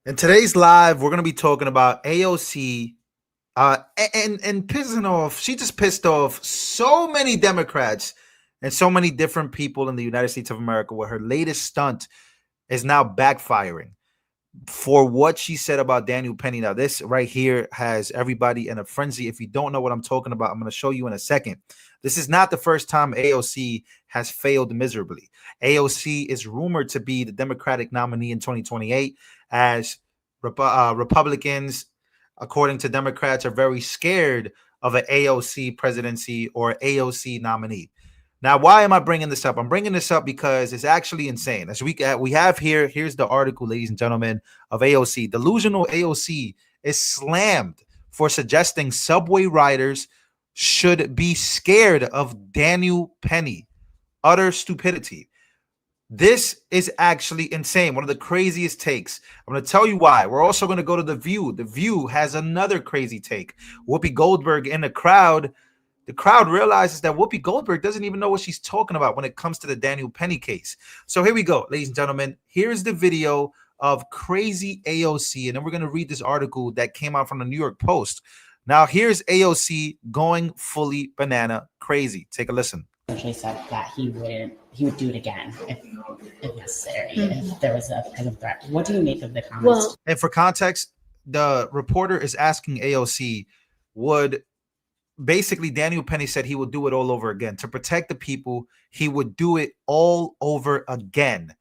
In today's live, we're going to be talking about AOC and pissing off. She just pissed off so many Democrats and so many different people in the United States of America where her latest stunt is now backfiring for what she said about Daniel Penny. Now, this right here has everybody in a frenzy. If you don't know what I'm talking about, I'm going to show you in a second. This is not the first time AOC has failed miserably. AOC is rumored to be the Democratic nominee in 2028, as Republicans, according to Democrats, are very scared of an AOC presidency or AOC nominee. Now, why am I bringing this up? I'm bringing this up because it's actually insane. As we have here, here's the article, ladies and gentlemen, of AOC. Delusional AOC is slammed for suggesting subway riders should be scared of Daniel Penny. Utter stupidity. This is actually insane. One of the craziest takes. I'm going to tell you why. We're also going to go to The View. The View has another crazy take. Whoopi Goldberg in the crowd. The crowd realizes that Whoopi Goldberg doesn't even know what she's talking about when it comes to the Daniel Penny case. So here we go, ladies and gentlemen. Here's the video of crazy AOC, and then we're going to read this article that came out from the New York Post. Now, here's AOC going fully banana crazy. Take a listen. Essentially said that he would do it again if necessary, if there was a present threat. What do you make of the comments? Well, and for context, the reporter is asking AOC, would basically Daniel Penny said he would do it all over again to protect the people. He would do it all over again.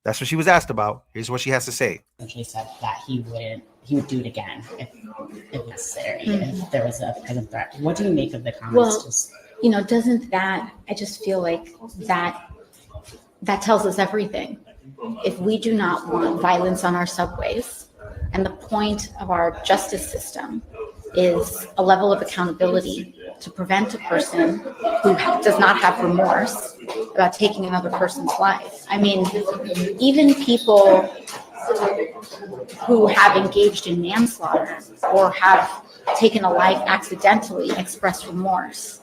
That's what she was asked about. Here's what she has to say. Essentially said that he would do it again if necessary, if there was a present threat. What do you make of the comments? Well, doesn't that, I just feel like that tells us everything. If we do not want violence on our subways, and the point of our justice system is a level of accountability to prevent a person who does not have remorse about taking another person's life. I mean, even people who have engaged in manslaughter or have taken a life accidentally express remorse.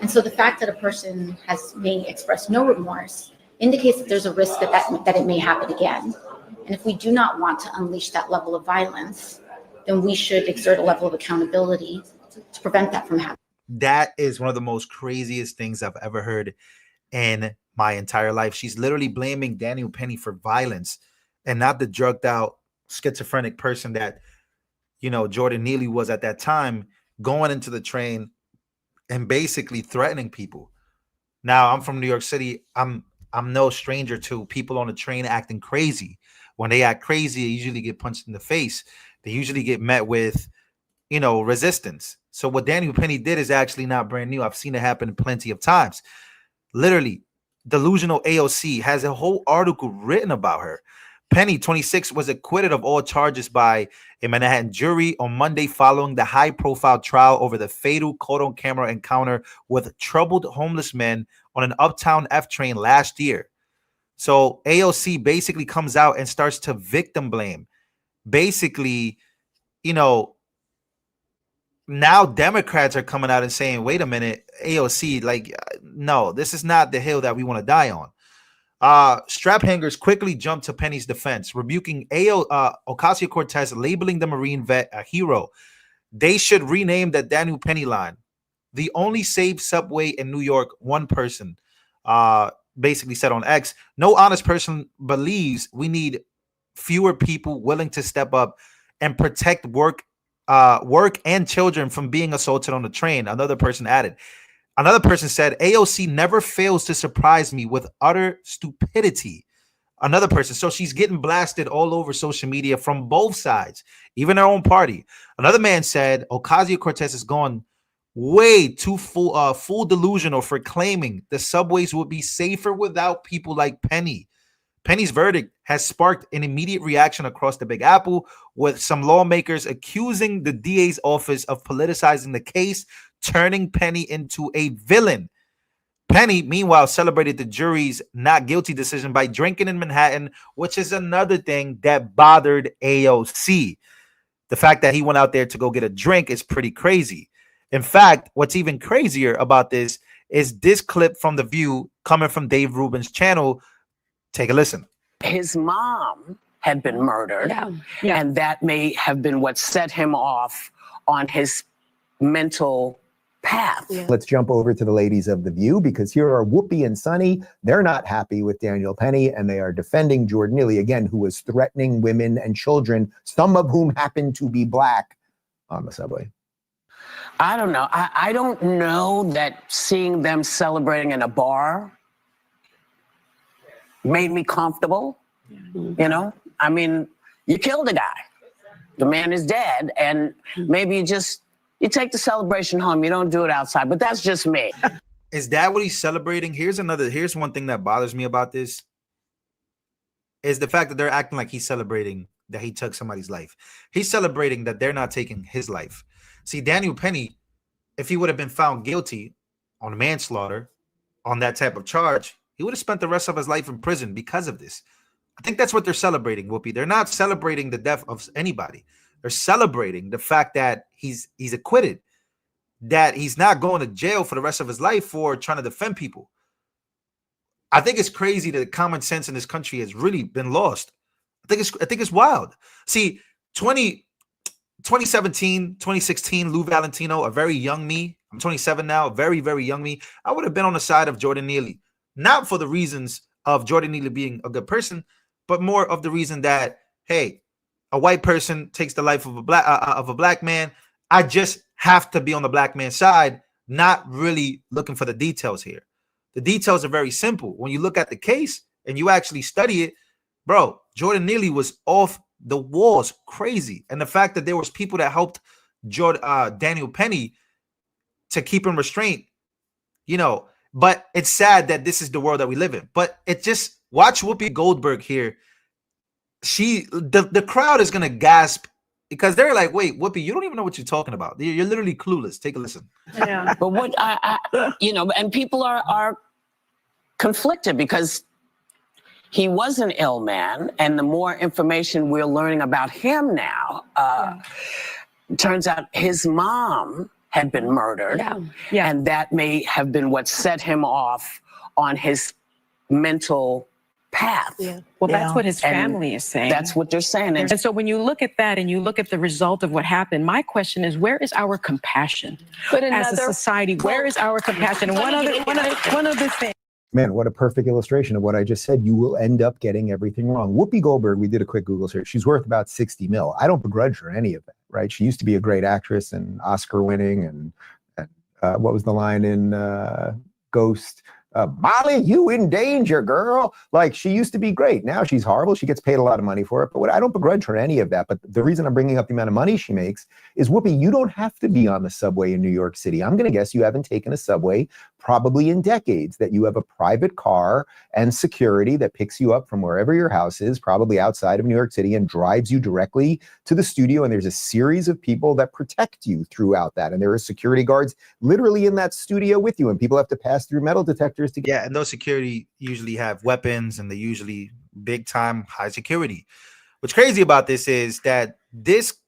And so the fact that a person may express no remorse indicates that there's a risk that it may happen again. And if we do not want to unleash that level of violence, then we should exert a level of accountability to prevent that from happening. That is one of the most craziest things I've ever heard in my entire life. She's literally blaming Daniel Penny for violence and not the drugged out schizophrenic person that, Jordan Neely was at that time, going into the train and basically threatening people. Now, I'm from New York City. I'm no stranger to people on the train acting crazy. When they act crazy, they usually get punched in the face. They usually get met with, resistance. So what Daniel Penny did is actually not brand new. I've seen it happen plenty of times. Literally, delusional AOC has a whole article written about her. Penny, 26, was acquitted of all charges by a Manhattan jury on Monday following the high-profile trial over the fatal caught-on-camera encounter with troubled homeless men on an Uptown F train last year. So AOC basically comes out and starts to victim blame. Basically, now Democrats are coming out and saying, wait a minute, AOC, no, this is not the hill that we want to die on. Strap hangers quickly jumped to Penny's defense, rebuking Ocasio-Cortez, labeling the Marine vet a hero. They should rename the Daniel Penny line. The only saved subway in New York, one person basically said on X. No honest person believes we need fewer people willing to step up and protect work and children from being assaulted on the train. Another person added. Another person said, AOC never fails to surprise me with utter stupidity. Another person. So she's getting blasted all over social media from both sides, even her own party. Another man said, Ocasio-Cortez has gone way too full delusional for claiming the subways would be safer without people like Penny. Penny's verdict has sparked an immediate reaction across the Big Apple, with some lawmakers accusing the DA's office of politicizing the case, turning Penny into a villain. Penny, meanwhile, celebrated the jury's not guilty decision by drinking in Manhattan, which is another thing that bothered AOC. The fact that he went out there to go get a drink is pretty crazy. In fact, what's even crazier about this is this clip from The View coming from Dave Rubin's channel. Take a listen. His mom had been murdered. And that may have been what set him off on his mental path. Let's jump over to the ladies of The View, because here are Whoopi and Sunny. They're not happy with Daniel Penny, and they are defending Jordan Neely, again, who was threatening women and children, some of whom happen to be Black, on the subway. I don't know. I don't know that seeing them celebrating in a bar made me comfortable. You know, I mean, you killed a guy. The man is dead, and maybe you take the celebration home. You don't do it outside, but that's just me. Is that what he's celebrating? Here's one thing that bothers me about this is the fact that they're acting like he's celebrating that he took somebody's life. He's celebrating that they're not taking his life. See, Daniel Penny, if he would have been found guilty on manslaughter, on that type of charge, he would have spent the rest of his life in prison because of this. I think that's what they're celebrating, Whoopi. They're not celebrating the death of anybody. They're celebrating the fact that he's acquitted, that he's not going to jail for the rest of his life for trying to defend people. I think it's crazy that common sense in this country has really been lost. I think it's wild. See, 2017, 2016, Lou Valentino, a very young me. I'm 27 now, a very, very young me. I would have been on the side of Jordan Neely, not for the reasons of Jordan Neely being a good person, but more of the reason that, hey, a white person takes the life of a black man. I just have to be on the black man's side, not really looking for the details here. The details are very simple. When you look at the case and you actually study it, bro, Jordan Neely was off the walls, crazy. And the fact that there was people that helped Daniel Penny to keep him restrained, you know, but it's sad that this is the world that we live in. But it just, watch Whoopi Goldberg here. The crowd is going to gasp because they're like, wait, Whoopi, you don't even know what you're talking about. You're literally clueless. Take a listen. Yeah. But what you know, and people are conflicted because he was an ill man, and the more information we're learning about him now, turns out his mom had been murdered, and that may have been what set him off on his mental path. Well, that's what his family is saying. That's what they're saying. And so when you look at that and you look at the result of what happened, my question is, where is our compassion as a society? Where is our compassion? And one other thing. Man, what a perfect illustration of what I just said. You will end up getting everything wrong. Whoopi Goldberg, we did a quick Google search. She's worth about 60 mil. I don't begrudge her any of that, right? She used to be a great actress and Oscar winning. And what was the line in Ghost? Molly, you in danger, girl. Like, she used to be great. Now she's horrible. She gets paid a lot of money for it. But I don't begrudge her any of that. But the reason I'm bringing up the amount of money she makes is, Whoopi, you don't have to be on the subway in New York City. I'm going to guess you haven't taken a subway probably in decades, that you have a private car and security that picks you up from wherever your house is, probably outside of New York City, and drives you directly to the studio. And there's a series of people that protect you throughout that. And there are security guards literally in that studio with you. And people have to pass through metal detectors to get. Yeah, and those security usually have weapons, and they're usually big time high security. What's crazy about this is that this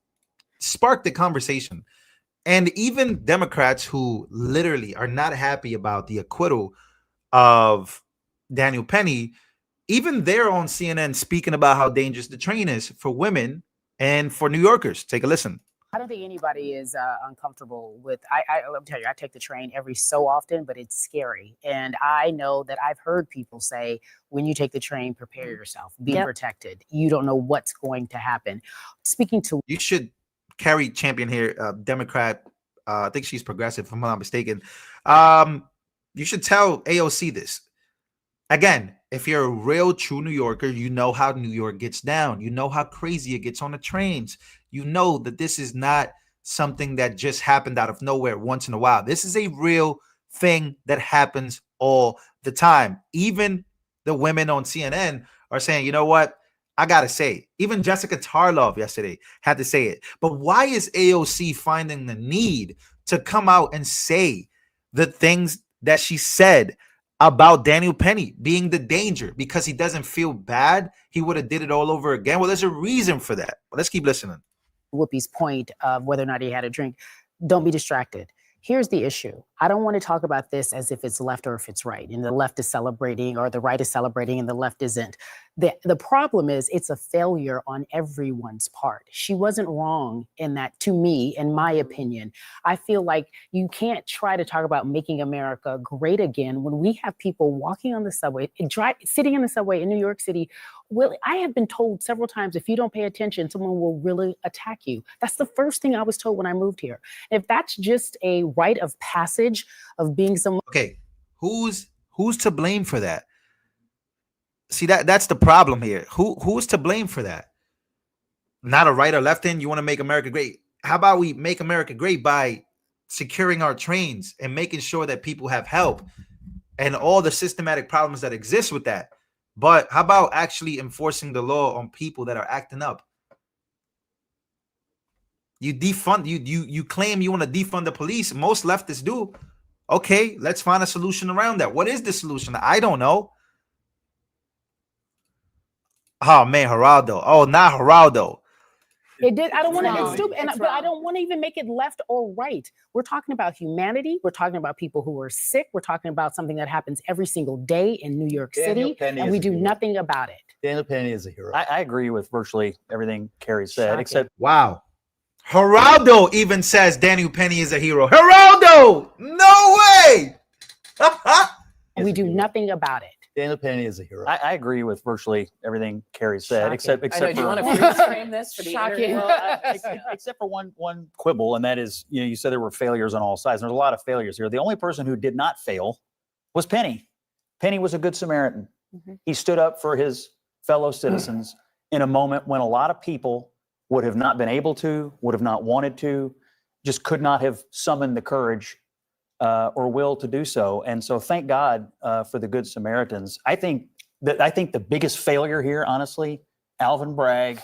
sparked the conversation. And even Democrats who literally are not happy about the acquittal of Daniel Penny, even they're on CNN speaking about how dangerous the train is for women and for New Yorkers. Take a listen. I don't think anybody is uncomfortable with, let me tell you, I take the train every so often, but it's scary. And I know that I've heard people say, when you take the train, prepare yourself, be protected. You don't know what's going to happen. Speaking to... You should carry champion here, Democrat. I think she's progressive, if I'm not mistaken. You should tell AOC this. Again, if you're a real true New Yorker, you know how New York gets down. You know how crazy it gets on the trains. You know that this is not something that just happened out of nowhere once in a while. This is a real thing that happens all the time. Even the women on CNN are saying, you know what? I got to say it. Even Jessica Tarlov yesterday had to say it. But why is AOC finding the need to come out and say the things that she said about Daniel Penny being the danger? Because he doesn't feel bad. He would have did it all over again. Well, there's a reason for that. But let's keep listening. Whoopi's point of whether or not he had a drink, don't be distracted. Here's the issue. I don't want to talk about this as if it's left or if it's right, and the left is celebrating or the right is celebrating and the left isn't. The problem is it's a failure on everyone's part. She wasn't wrong in that, to me, in my opinion. I feel like you can't try to talk about making America great again when we have people walking on the subway, sitting in the subway in New York City. Well, I have been told several times, if you don't pay attention, someone will really attack you. That's the first thing I was told when I moved here. If that's just a rite of passage of being someone. Okay, who's to blame for that? See, that's the problem here. Who's to blame for that? Not a right or left end. You want to make America great. How about we make America great by securing our trains and making sure that people have help and all the systematic problems that exist with that. But how about actually enforcing the law on people that are acting up? You defund, you claim you want to defund the police. Most leftists do. Okay, let's find a solution around that. What is the solution? I don't know. Oh man, Geraldo. Oh, not Geraldo. It did. I don't want to. It's stupid, but I don't want to even make it left or right. We're talking about humanity. We're talking about people who are sick. We're talking about something that happens every single day in New York City, and we do nothing about it. Daniel Penny is a hero. I agree with virtually everything Carrie said, Shocking. except wow. Geraldo even says Daniel Penny is a hero. Geraldo, no way. And we do nothing about it. Daniel Penny is a hero. I agree with virtually everything Carrie said, Shocking. except I know, for do you want to freeze frame this for the Shocking. interview? except for one quibble, and that is, you said there were failures on all sides. There's a lot of failures here. The only person who did not fail was Penny. Penny was a good Samaritan. Mhm. He stood up for his fellow citizens in a moment when a lot of people would have not been able to, would have not wanted to, just could not have summoned the courage or will to do so. And so thank God for the Good Samaritans. I think the biggest failure here, honestly, Alvin Bragg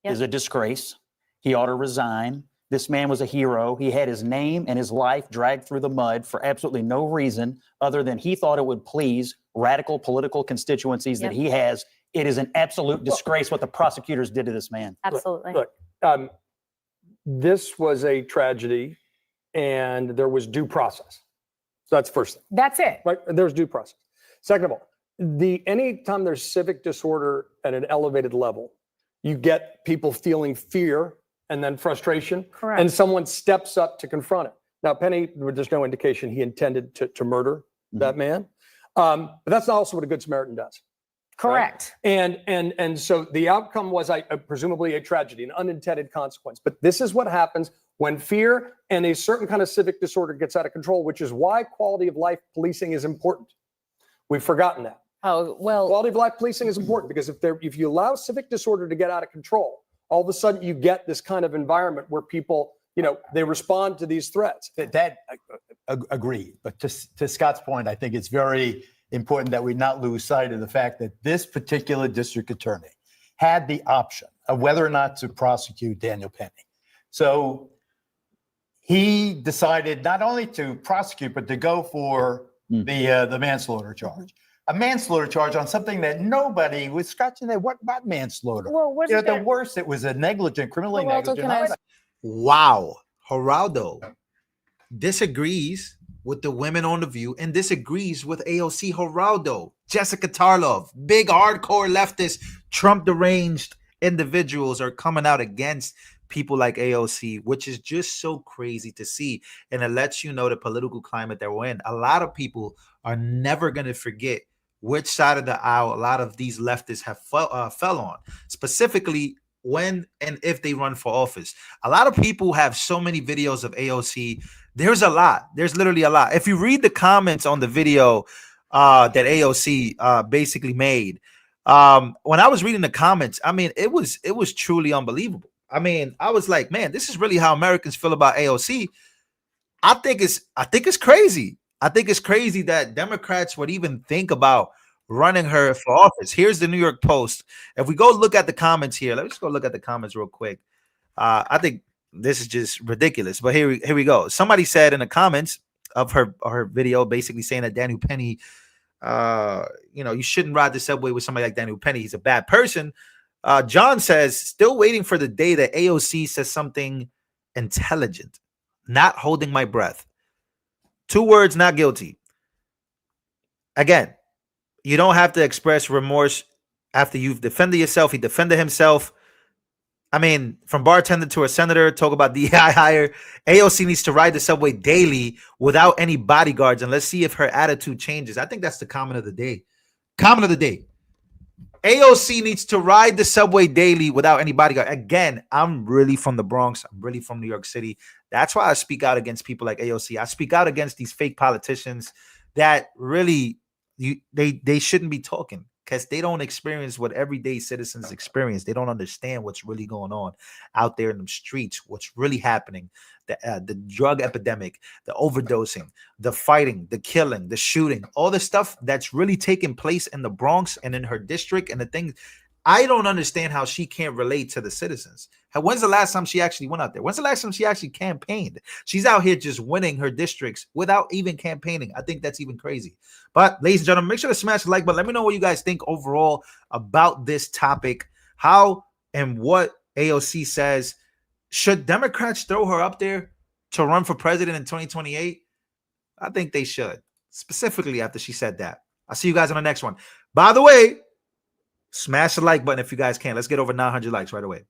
is a disgrace. He ought to resign. This man was a hero. He had his name and his life dragged through the mud for absolutely no reason other than he thought it would please radical political constituencies that he has. It is an absolute disgrace what the prosecutors did to this man. Absolutely. Look, this was a tragedy, and there was due process. So that's the first thing. That's it. Right? There's due process. Second of all, anytime there's civic disorder at an elevated level, you get people feeling fear and then frustration, Correct. and someone steps up to confront it. Now, Penny, there's no indication he intended to murder that man, but that's also what a Good Samaritan does. Correct. Right? And so the outcome was presumably a tragedy, an unintended consequence. But this is what happens when fear and a certain kind of civic disorder gets out of control, which is why quality of life policing is important. We've forgotten that. Oh, well, Quality of life policing is important because if you allow civic disorder to get out of control, all of a sudden you get this kind of environment where people, they respond to these threats. That agreed. But to Scott's point, I think it's very important that we not lose sight of the fact that this particular district attorney had the option of whether or not to prosecute Daniel Penny. So he decided not only to prosecute, but to go for the manslaughter charge. A manslaughter charge on something that nobody was scratching their what about manslaughter? Well, the worst, it was a negligent, criminally negligent. Wow. Geraldo disagrees with the women on The View and disagrees with AOC. Geraldo, Jessica Tarlov, big hardcore leftist, Trump deranged individuals are coming out against people like AOC, which is just so crazy to see. And it lets you know the political climate that we're in. A lot of people are never going to forget which side of the aisle a lot of these leftists have fell on, specifically when and if they run for office. A lot of people have so many videos of AOC. There's a lot. There's literally a lot. If you read the comments on the video that AOC basically made, when I was reading the comments, I mean, it was truly unbelievable. I mean, I was like, man, this is really how Americans feel about AOC. I think it's crazy. I think it's crazy that Democrats would even think about running her for office. Here's the New York Post. If we go look at the comments here, let's go look at the comments real quick. I think this is just ridiculous. But here we go. Somebody said in the comments of her video, basically saying that Daniel Penny, you shouldn't ride the subway with somebody like Daniel Penny. He's a bad person. John says, still waiting for the day that AOC says something intelligent. Not holding my breath. 2 words, not guilty. Again, you don't have to express remorse after you've defended yourself. He defended himself. I mean, from bartender to a senator, talk about DEI hire. AOC needs to ride the subway daily without any bodyguards, and let's see if her attitude changes. I think that's the comment of the day. Comment of the day. AOC needs to ride the subway daily without any bodyguard. Again, I'm really from the Bronx. I'm really from New York City. That's why I speak out against people like AOC. I speak out against these fake politicians that really they shouldn't be talking, because they don't experience what everyday citizens experience. They don't understand what's really going on out there in the streets, what's really happening, the drug epidemic, the overdosing, the fighting, the killing, the shooting, all the stuff that's really taking place in the Bronx and in her district and the things. I don't understand how she can't relate to the citizens. When's the last time she actually went out there? When's the last time she actually campaigned? She's out here just winning her districts without even campaigning. I think that's even crazy. But ladies and gentlemen, make sure to smash the like button. Let me know what you guys think overall about this topic. How and what AOC says. Should Democrats throw her up there to run for president in 2028? I think they should, specifically after she said that. I'll see you guys on the next one. By the way, smash the like button if you guys can. Let's get over 900 likes right away.